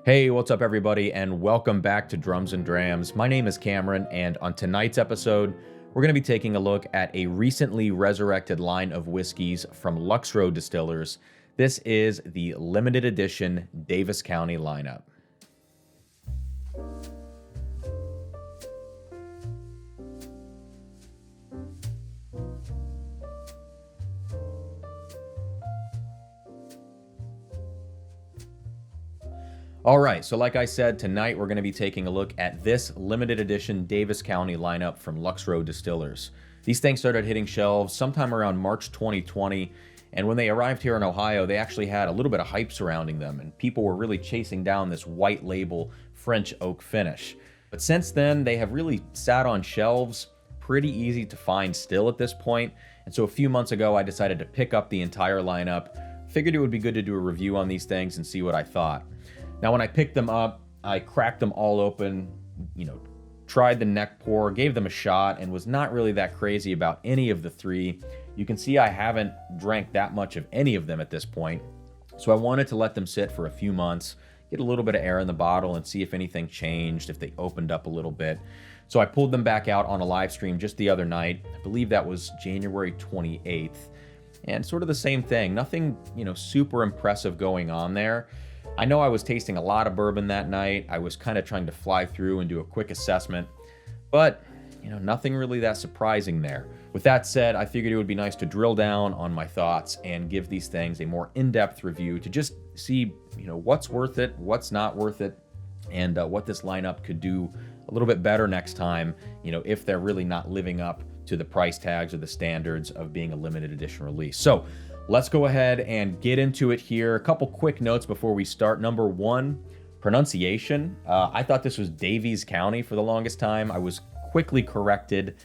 Hey, what's up, everybody, and welcome back to Drums and Drams. My name is Cameron, and on tonight's episode, we're going to be taking a look at a recently resurrected line of whiskeys from Lux Row Distillers. This is the limited edition Daviess County lineup. All right, so like I said, tonight we're going to be taking a look at this limited edition Daviess County lineup from Lux Row Distillers. These things started hitting shelves sometime around March 2020, and when they arrived here in Ohio, they actually had a little bit of hype surrounding them, and people were really chasing down this white label French oak finish. But since then, they have really sat on shelves, pretty easy to find still at this point, and so a few months ago, I decided to pick up the entire lineup. Figured it would be good to do a review on these things and see what I thought. Now, when I picked them up, I cracked them all open, tried the neck pour, gave them a shot, and was not really that crazy about any of the three. You can see I haven't drank that much of any of them at this point. So I wanted to let them sit for a few months, get a little bit of air in the bottle, and see if anything changed, if they opened up a little bit. So I pulled them back out on a live stream just the other night. I believe that was January 28th. And sort of the same thing. Nothing, super impressive going on there. I know I was tasting a lot of bourbon that night. I was kind of trying to fly through and do a quick assessment, but nothing really that surprising there. With that said, I figured it would be nice to drill down on my thoughts and give these things a more in-depth review to just see, what's worth it, what's not worth it, and what this lineup could do a little bit better next time, if they're really not living up to the price tags or the standards of being a limited edition release. So let's go ahead and get into it here. A couple quick notes before we start. Number one, pronunciation. I thought this was Daviess County for the longest time. I was quickly corrected,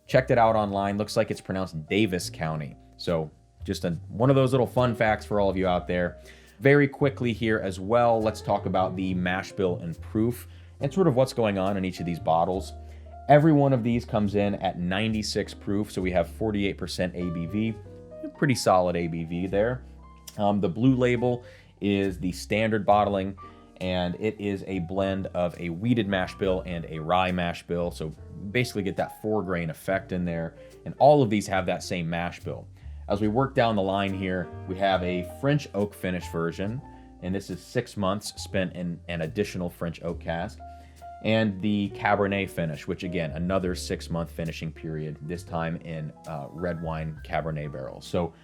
checked it out online. Looks like it's pronounced Daviess County. So just one of those little fun facts for all of you out there. Very quickly here as well, let's talk about the mash bill and proof and sort of what's going on in each of these bottles. Every one of these comes in at 96 proof, so we have 48% ABV. Pretty solid ABV there. The blue label is the standard bottling, and it is a blend of a wheated mash bill and a rye mash bill. So basically get that 4-grain effect in there. And all of these have that same mash bill. As we work down the line here, we have a French oak finish version, and this is 6 months spent in an additional French oak cask. And the Cabernet Finish, which again, another 6-month finishing period, this time in red wine Cabernet barrels. So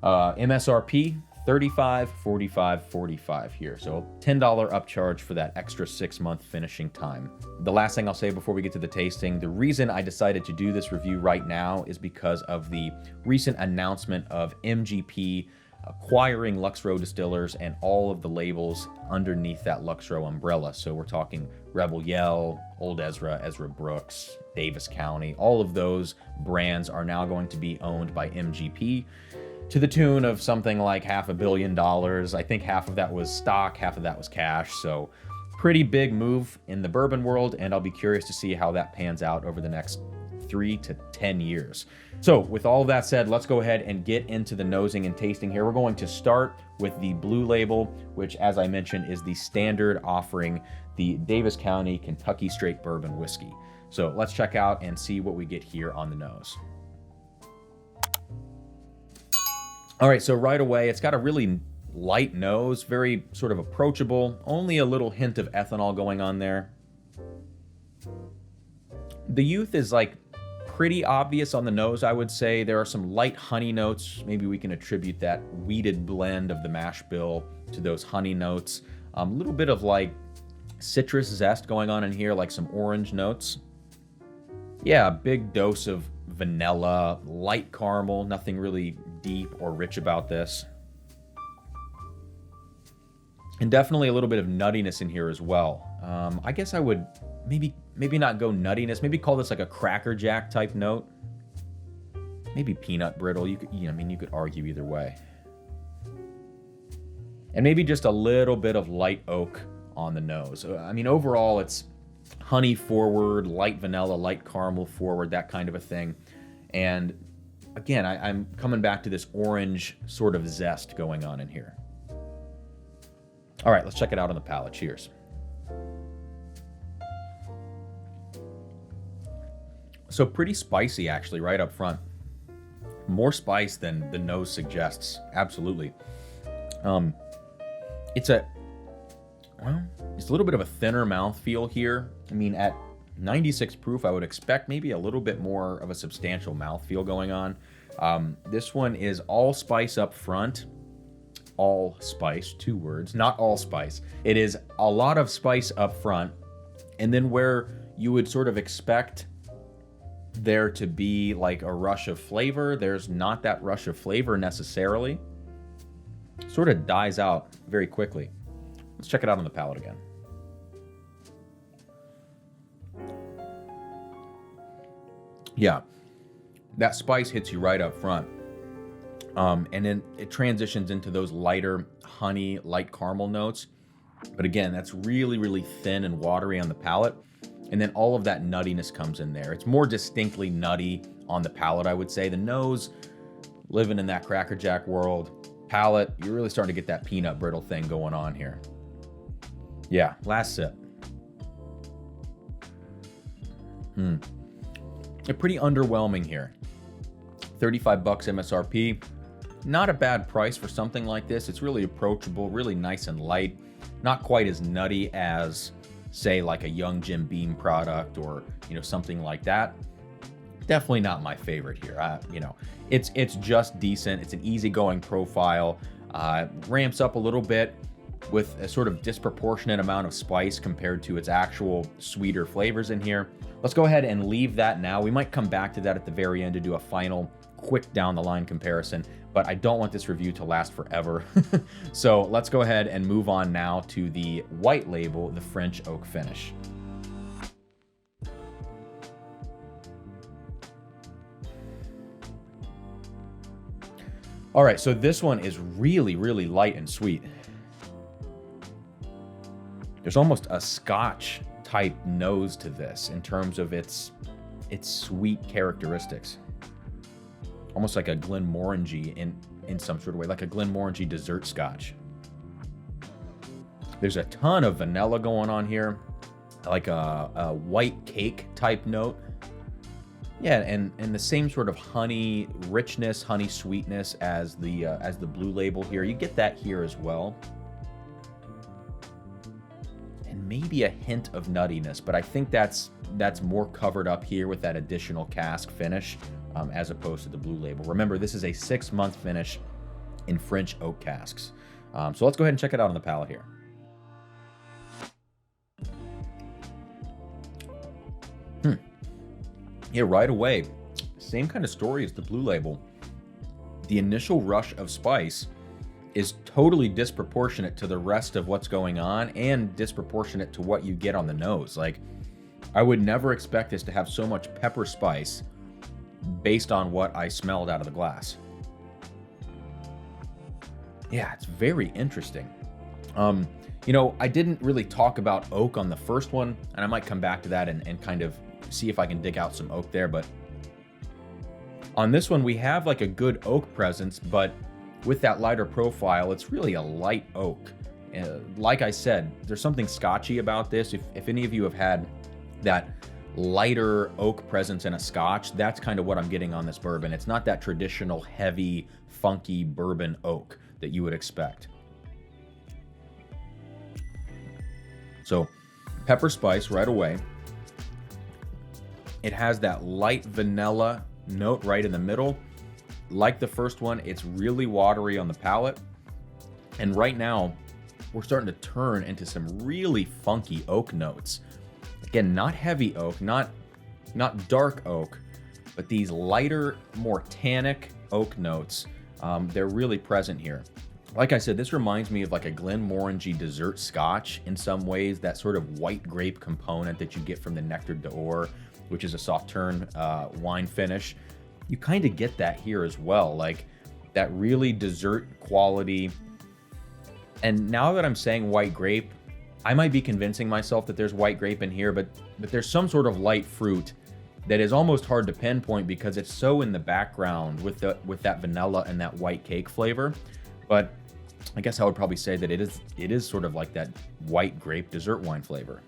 MSRP, $35, $45, $45 here. So $10 upcharge for that extra 6-month finishing time. The last thing I'll say before we get to the tasting, the reason I decided to do this review right now is because of the recent announcement of MGP acquiring Lux Row Distillers and all of the labels underneath that Lux Row umbrella. So we're talking Rebel Yell, Old Ezra, Ezra Brooks, Daviess County. All of those brands are now going to be owned by MGP to the tune of something like $500 million. I think half of that was stock, half of that was cash. So pretty big move in the bourbon world, and I'll be curious to see how that pans out over the next 3 to 10 years. So with all of that said, let's go ahead and get into the nosing and tasting here. We're going to start with the blue label, which, as I mentioned, is the standard offering, the Daviess County Kentucky Straight Bourbon Whiskey. So let's check out and see what we get here on the nose. All right, so right away, it's got a really light nose, very sort of approachable, only a little hint of ethanol going on there. The youth is pretty obvious on the nose, I would say. There are some light honey notes. Maybe we can attribute that wheated blend of the mash bill to those honey notes. A little bit of citrus zest going on in here, like some orange notes. Yeah, a big dose of vanilla, light caramel, nothing really deep or rich about this. And definitely a little bit of nuttiness in here as well. I guess I would maybe not go nuttiness, maybe call this like a Cracker Jack type note. Maybe peanut brittle. You could argue either way. And maybe just a little bit of light oak on the nose. Overall it's honey forward, light vanilla, light caramel forward, that kind of a thing. And again, I'm coming back to this orange sort of zest going on in here. All right, let's check it out on the palate. Cheers. So pretty spicy actually right up front. More spice than the nose suggests. Absolutely. It's a little bit of a thinner mouthfeel here. I mean, at 96 proof, I would expect maybe a little bit more of a substantial mouthfeel going on. This one is all spice up front. All spice, 2 words, not all spice. It is a lot of spice up front, and then where you would sort of expect there to be like a rush of flavor, there's not that rush of flavor necessarily. Sort of dies out very quickly. Let's check it out on the palate again. Yeah, that spice hits you right up front. And then it transitions into those lighter honey, light caramel notes. But again, that's really, really thin and watery on the palate. And then all of that nuttiness comes in there. It's more distinctly nutty on the palate, I would say. The nose, living in that Cracker Jack world. Palate, you're really starting to get that peanut brittle thing going on here. Yeah, last sip. They're pretty underwhelming here. 35 bucks MSRP. Not a bad price for something like this. It's really approachable, really nice and light. Not quite as nutty as, say, like a Young Jim Beam product or, something like that. Definitely not my favorite here. It's just decent. It's an easygoing profile. Ramps up a little bit with a sort of disproportionate amount of spice compared to its actual sweeter flavors in here. Let's go ahead and leave that now. We might come back to that at the very end to do a final quick down the line comparison, but I don't want this review to last forever. So let's go ahead and move on now to the white label, the French Oak Finish. All right, so this one is really, really light and sweet. There's almost a Scotch type nose to this in terms of its sweet characteristics. Almost like a Glenmorangie in some sort of way, like a Glenmorangie dessert Scotch. There's a ton of vanilla going on here, like a white cake type note. Yeah, and the same sort of honey richness, honey sweetness as the blue label here. You get that here as well. And maybe a hint of nuttiness, but I think that's more covered up here with that additional cask finish as opposed to the blue label. Remember, this is a 6-month finish in French oak casks. So let's go ahead and check it out on the palate here. Yeah, right away, same kind of story as the blue label. The initial rush of spice is totally disproportionate to the rest of what's going on and disproportionate to what you get on the nose. Like, I would never expect this to have so much pepper spice based on what I smelled out of the glass. Yeah, it's very interesting. I didn't really talk about oak on the first one, and I might come back to that and kind of see if I can dig out some oak there, but on this one we have like a good oak presence, but with that lighter profile, it's really a light oak. Like I said, there's something Scotchy about this. If any of you have had that lighter oak presence in a Scotch, that's kind of what I'm getting on this bourbon. It's not that traditional heavy, funky bourbon oak that you would expect. So pepper spice right away. It has that light vanilla note right in the middle. Like the first one, it's really watery on the palate. And right now, we're starting to turn into some really funky oak notes. Again, not heavy oak, not dark oak, but these lighter, more tannic oak notes. They're really present here. Like I said, this reminds me of like a Glenmorangie dessert Scotch in some ways, that sort of white grape component that you get from the Nectar d'Or, which is a Sauterne wine finish. You kind of get that here as well, like that really dessert quality. And now that I'm saying white grape, I might be convincing myself that there's white grape in here, but there's some sort of light fruit that is almost hard to pinpoint because it's so in the background with that vanilla and that white cake flavor. But I guess I would probably say that it is sort of like that white grape dessert wine flavor.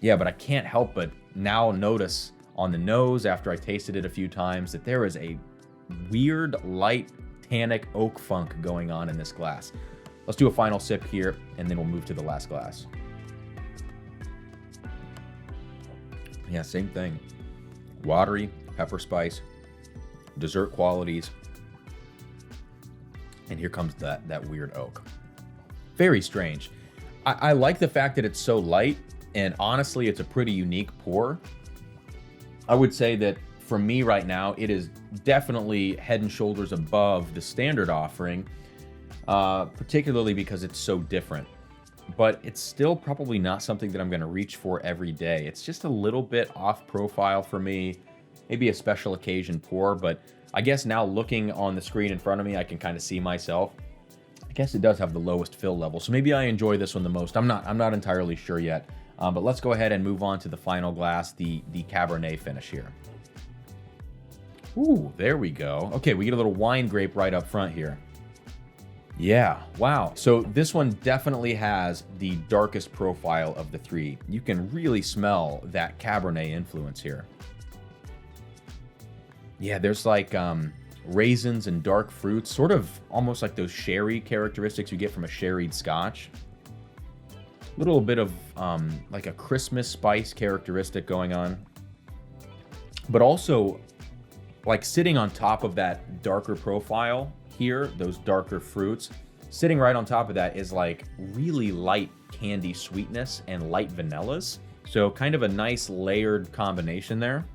Yeah, but I can't help but now notice on the nose after I tasted it a few times that there is a weird, light, tannic oak funk going on in this glass. Let's do a final sip here, and then we'll move to the last glass. Yeah, same thing. Watery, pepper spice, dessert qualities. And here comes that weird oak. Very strange. I like the fact that it's so light, and honestly, it's a pretty unique pour. I would say that for me right now, it is definitely head and shoulders above the standard offering, particularly because it's so different. But it's still probably not something that I'm going to reach for every day. It's just a little bit off profile for me, maybe a special occasion pour, but I guess now looking on the screen in front of me, I can kind of see myself. I guess it does have the lowest fill level, so maybe I enjoy this one the most. I'm not entirely sure yet, but let's go ahead and move on to the final glass, the Cabernet Finish here. Ooh, there we go. Okay, we get a little wine grape right up front here. Yeah, wow. So this one definitely has the darkest profile of the three. You can really smell that Cabernet influence here. Yeah, there's like raisins and dark fruits, sort of almost like those sherry characteristics you get from a sherried scotch. A little bit of like a Christmas spice characteristic going on. But also, like sitting on top of that darker profile here, those darker fruits, sitting right on top of that is like really light candy sweetness and light vanillas. So kind of a nice layered combination there.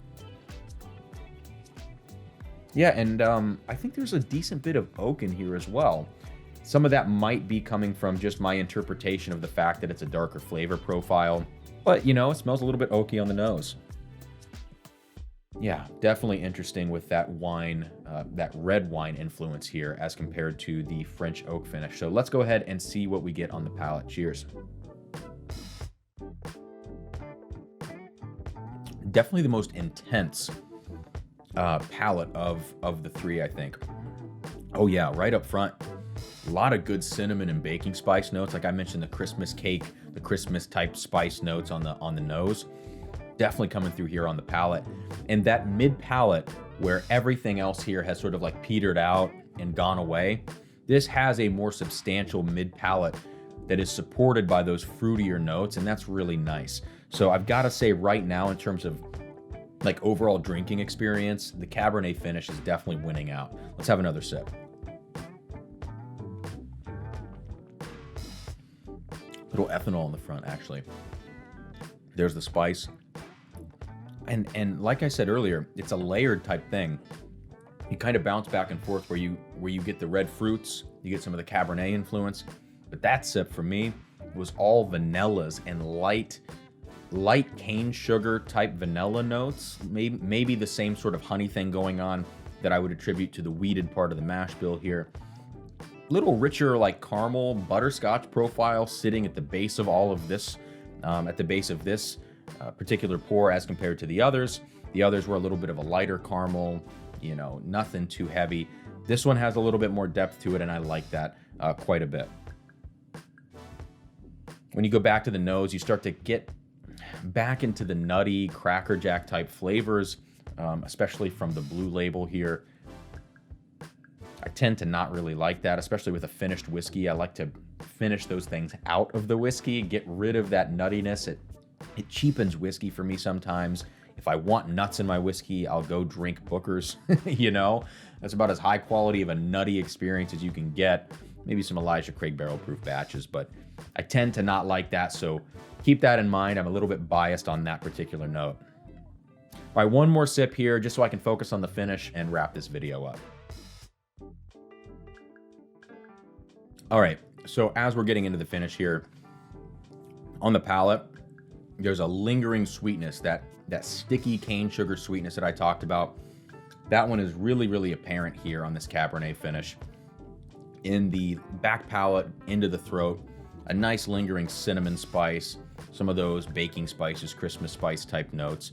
Yeah, and I think there's a decent bit of oak in here as well. Some of that might be coming from just my interpretation of the fact that it's a darker flavor profile. But, you know, it smells a little bit oaky on the nose. Yeah, definitely interesting with that wine, that red wine influence here as compared to the French oak finish. So let's go ahead and see what we get on the palate. Cheers. Definitely the most intense palate of the three, I think. Oh yeah, right up front, a lot of good cinnamon and baking spice notes. Like I mentioned, the Christmas cake, the Christmas type spice notes on the nose. Definitely coming through here on the palate. And that mid palate where everything else here has sort of like petered out and gone away, this has a more substantial mid palate that is supported by those fruitier notes, and that's really nice. So I've got to say right now, in terms of like overall drinking experience, the Cabernet Finish is definitely winning out. Let's have another sip. Little ethanol in the front, actually. There's the spice. And like I said earlier, it's a layered type thing. You kind of bounce back and forth where you get the red fruits, you get some of the Cabernet influence. But that sip for me was all vanillas and light cane sugar type vanilla notes. Maybe the same sort of honey thing going on that I would attribute to the wheated part of the mash bill here. Little richer like caramel butterscotch profile sitting at the base of all of this, at the base of this particular pour as compared to the others. The others were a little bit of a lighter caramel, you know, nothing too heavy. This one has a little bit more depth to it, and I like that quite a bit. When you go back to the nose, you start to get back into the nutty Cracker Jack type flavors, especially from the blue label here. I tend to not really like that, especially with a finished whiskey. I like to finish those things out of the whiskey, get rid of that nuttiness. It cheapens whiskey for me sometimes. If I want nuts in my whiskey, I'll go drink Booker's. You know, that's about as high quality of a nutty experience as you can get. Maybe some Elijah Craig barrel proof batches, but I tend to not like that. So keep that in mind. I'm a little bit biased on that particular note. All right, one more sip here just so I can focus on the finish and wrap this video up. All right, so as we're getting into the finish here, on the palate, there's a lingering sweetness, that sticky cane sugar sweetness that I talked about. That one is really, really apparent here on this Cabernet Finish. In the back palate, into the throat, a nice lingering cinnamon spice, some of those baking spices, Christmas spice type notes.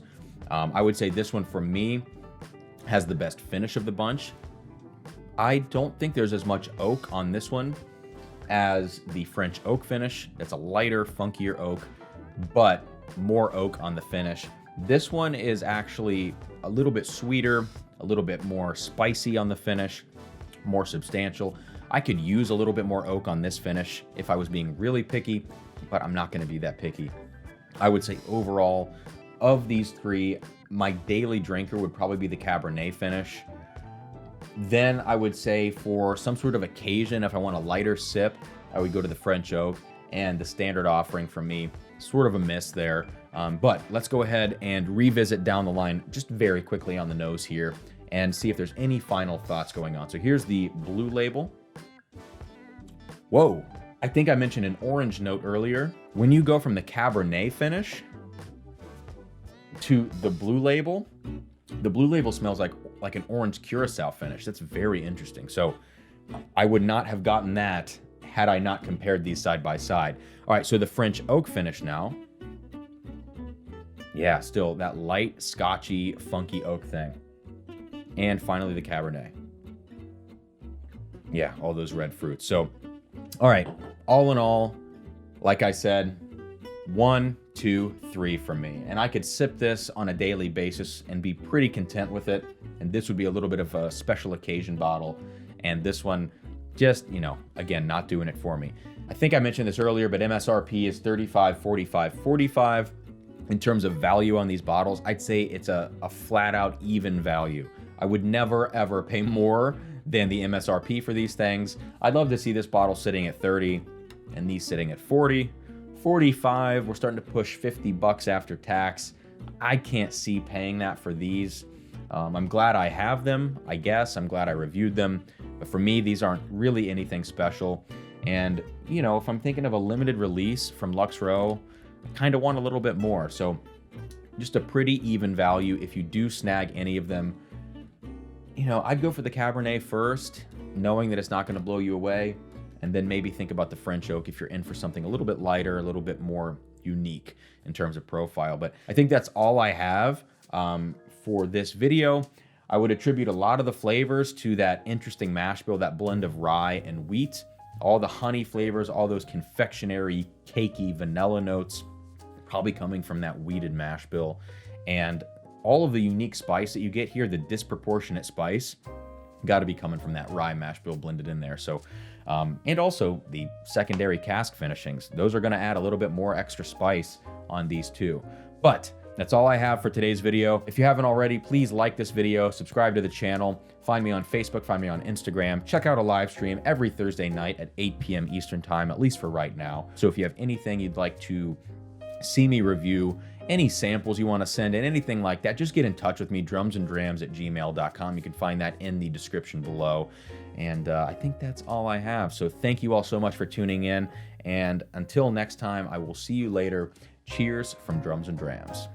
I would say this one for me has the best finish of the bunch. I don't think there's as much oak on this one as the French oak finish. That's a lighter, funkier oak, but more oak on the finish. This one is actually a little bit sweeter, a little bit more spicy on the finish, more substantial. I could use a little bit more oak on this finish if I was being really picky, but I'm not going to be that picky. I would say overall, of these three, my daily drinker would probably be the Cabernet Finish. Then I would say for some sort of occasion, if I want a lighter sip, I would go to the French Oak, and the standard offering from me, sort of a miss there. But let's go ahead and revisit down the line just very quickly on the nose here and see if there's any final thoughts going on. So here's the blue label. Whoa, I think I mentioned an orange note earlier. When you go from the Cabernet finish to the blue label smells like an orange curacao finish. That's very interesting. So I would not have gotten that had I not compared these side by side. All right, so the French oak finish now. Yeah, still that light, scotchy, funky oak thing. And finally the Cabernet. Yeah, all those red fruits. So, all right, all in all, like I said, 1, 2, 3 from me. And I could sip this on a daily basis and be pretty content with it. And this would be a little bit of a special occasion bottle. And this one, just, you know, again, not doing it for me. I think I mentioned this earlier, but MSRP is $35, $45, $45. In terms of value on these bottles, I'd say it's a flat out even value. I would never ever pay more than the MSRP for these things. I'd love to see this bottle sitting at 30 and these sitting at 40, 45. We're starting to push 50 bucks after tax. I can't see paying that for these. I'm glad I have them, I guess. I'm glad I reviewed them. But for me, these aren't really anything special. And, you know, if I'm thinking of a limited release from Lux Row, I kind of want a little bit more. So just a pretty even value if you do snag any of them. You know, I'd go for the Cabernet first, knowing that it's not going to blow you away, and then maybe think about the French Oak if you're in for something a little bit lighter, a little bit more unique in terms of profile. But I think that's all I have for this video. I would attribute a lot of the flavors to that interesting mash bill, that blend of rye and wheat. All the honey flavors, all those confectionery, cakey vanilla notes, probably coming from that wheated mash bill. And all of the unique spice that you get here, the disproportionate spice, got to be coming from that rye mash bill blended in there. So, and also the secondary cask finishings. Those are going to add a little bit more extra spice on these too. But that's all I have for today's video. If you haven't already, please like this video, subscribe to the channel, find me on Facebook, find me on Instagram, check out a live stream every Thursday night at 8 p.m. Eastern time, at least for right now. So if you have anything you'd like to see me review, any samples you want to send in, anything like that, just get in touch with me, drumsanddrams@gmail.com. You can find that in the description below. And I think that's all I have. So thank you all so much for tuning in. And until next time, I will see you later. Cheers from Drums and Drams.